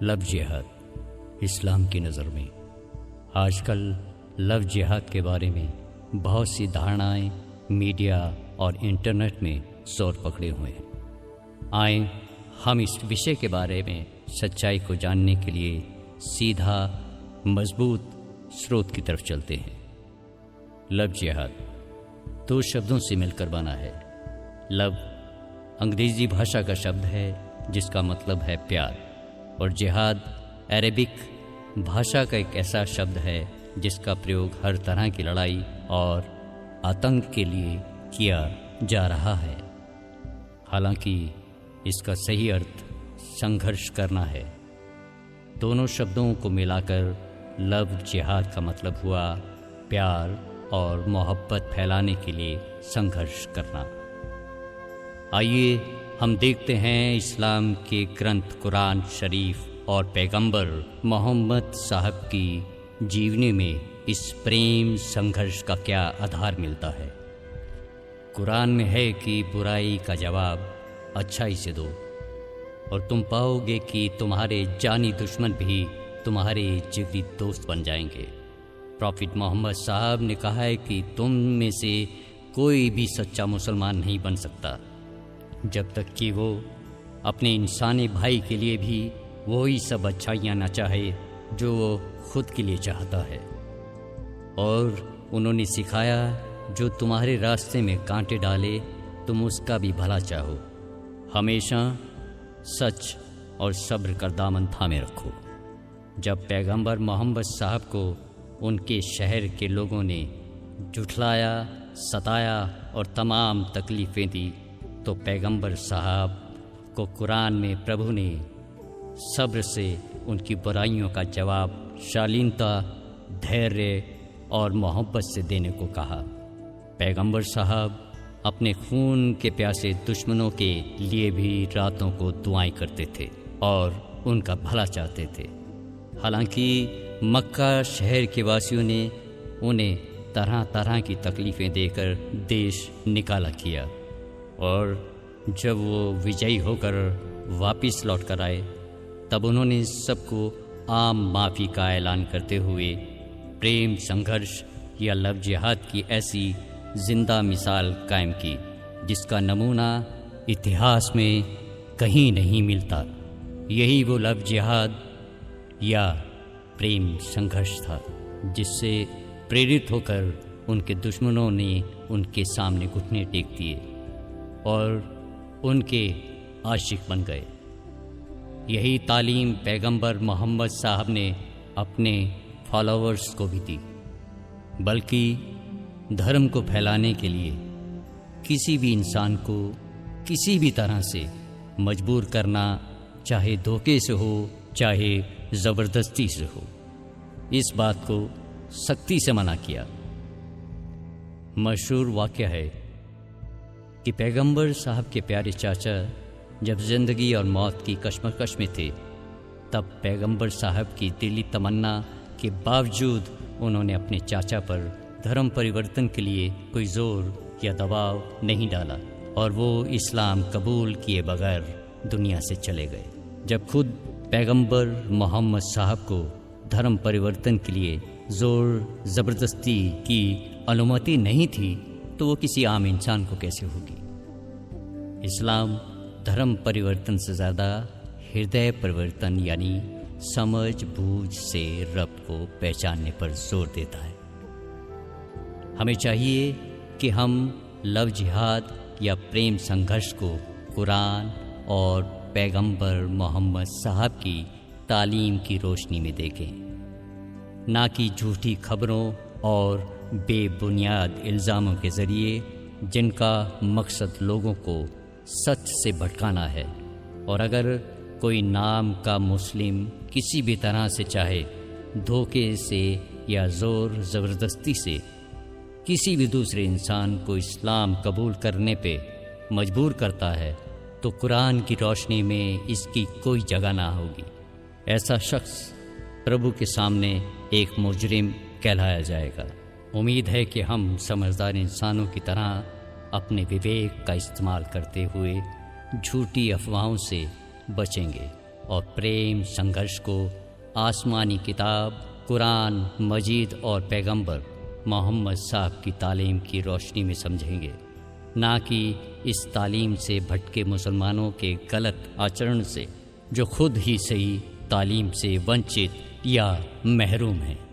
Love जिहाद इस्लाम की नज़र में आजकल लव जिहाद के बारे में बहुत सी धारणाएं मीडिया और इंटरनेट में जोर पकड़े हुए हैं। आए हम इस विषय के बारे में सच्चाई को जानने के लिए सीधा मजबूत स्रोत की तरफ चलते हैं। लव जिहाद दो शब्दों से मिलकर बना है। लव अंग्रेज़ी भाषा का शब्द है जिसका मतलब है प्यार, और जिहाद अरेबिक भाषा का एक ऐसा शब्द है जिसका प्रयोग हर तरह की लड़ाई और आतंक के लिए किया जा रहा है। हालांकि इसका सही अर्थ संघर्ष करना है। दोनों शब्दों को मिलाकर लव जिहाद का मतलब हुआ प्यार और मोहब्बत फैलाने के लिए संघर्ष करना। आइए हम देखते हैं इस्लाम के ग्रंथ कुरान शरीफ और पैगंबर मोहम्मद साहब की जीवनी में इस प्रेम संघर्ष का क्या आधार मिलता है। कुरान में है कि बुराई का जवाब अच्छाई से दो और तुम पाओगे कि तुम्हारे जानी दुश्मन भी तुम्हारे जिगरी दोस्त बन जाएंगे। प्रॉफिट मोहम्मद साहब ने कहा है कि तुम में से कोई भी सच्चा मुसलमान नहीं बन सकता जब तक कि वो अपने इंसानी भाई के लिए भी वही सब अच्छाइयाँ न चाहे जो वो खुद के लिए चाहता है। और उन्होंने सिखाया जो तुम्हारे रास्ते में कांटे डाले तुम उसका भी भला चाहो। हमेशा सच और सब्र का दामन थामे रखो। जब पैगंबर मोहम्मद साहब को उनके शहर के लोगों ने झुठलाया, सताया और तमाम तकलीफ़ें दी तो पैगंबर साहब को कुरान में प्रभु ने सब्र से उनकी बुराइयों का जवाब शालीनता, धैर्य और मोहब्बत से देने को कहा। पैगंबर साहब अपने खून के प्यासे दुश्मनों के लिए भी रातों को दुआएं करते थे और उनका भला चाहते थे। हालांकि मक्का शहर के वासियों ने उन्हें तरह तरह की तकलीफ़ें देकर देश निकाला किया, और जब वो विजयी होकर वापस लौट कर आए तब उन्होंने सबको आम माफ़ी का ऐलान करते हुए प्रेम संघर्ष या लव जिहाद की ऐसी जिंदा मिसाल कायम की जिसका नमूना इतिहास में कहीं नहीं मिलता। यही वो लव जिहाद या प्रेम संघर्ष था जिससे प्रेरित होकर उनके दुश्मनों ने उनके सामने घुटने टेक दिए और उनके आशिक बन गए। यही तालीम पैगंबर मोहम्मद साहब ने अपने फॉलोअर्स को भी दी, बल्कि धर्म को फैलाने के लिए किसी भी इंसान को किसी भी तरह से मजबूर करना, चाहे धोखे से हो चाहे ज़बरदस्ती से हो, इस बात को सख्ती से मना किया। मशहूर वाक़या है कि पैगंबर साहब के प्यारे चाचा जब ज़िंदगी और मौत की कशमकश में थे तब पैगंबर साहब की दिली तमन्ना के बावजूद उन्होंने अपने चाचा पर धर्म परिवर्तन के लिए कोई ज़ोर या दबाव नहीं डाला और वो इस्लाम कबूल किए बगैर दुनिया से चले गए। जब खुद पैगंबर मोहम्मद साहब को धर्म परिवर्तन के लिए ज़ोर ज़बरदस्ती की अनुमति नहीं थी तो वो किसी आम इंसान को कैसे होगी। इस्लाम धर्म परिवर्तन से ज़्यादा हृदय परिवर्तन यानी समझ बूझ से रब को पहचानने पर जोर देता है। हमें चाहिए कि हम लव जिहाद या प्रेम संघर्ष को कुरान और पैगंबर मोहम्मद साहब की तालीम की रोशनी में देखें, ना कि झूठी खबरों और बेबुनियाद इल्ज़ामों के ज़रिए जिनका मकसद लोगों को सच से भटकाना है। और अगर कोई नाम का मुस्लिम किसी भी तरह से चाहे धोखे से या ज़ोर ज़बरदस्ती से किसी भी दूसरे इंसान को इस्लाम कबूल करने पे मजबूर करता है तो कुरान की रोशनी में इसकी कोई जगह ना होगी। ऐसा शख्स प्रभु के सामने एक मुजरिम कहलाया जाएगा। उम्मीद है कि हम समझदार इंसानों की तरह अपने विवेक का इस्तेमाल करते हुए झूठी अफवाहों से बचेंगे और प्रेम संघर्ष को आसमानी किताब कुरान मजीद और पैगंबर मोहम्मद साहब की तालीम की रोशनी में समझेंगे, ना कि इस तालीम से भटके मुसलमानों के गलत आचरण से जो खुद ही सही तालीम से वंचित या महरूम हैं।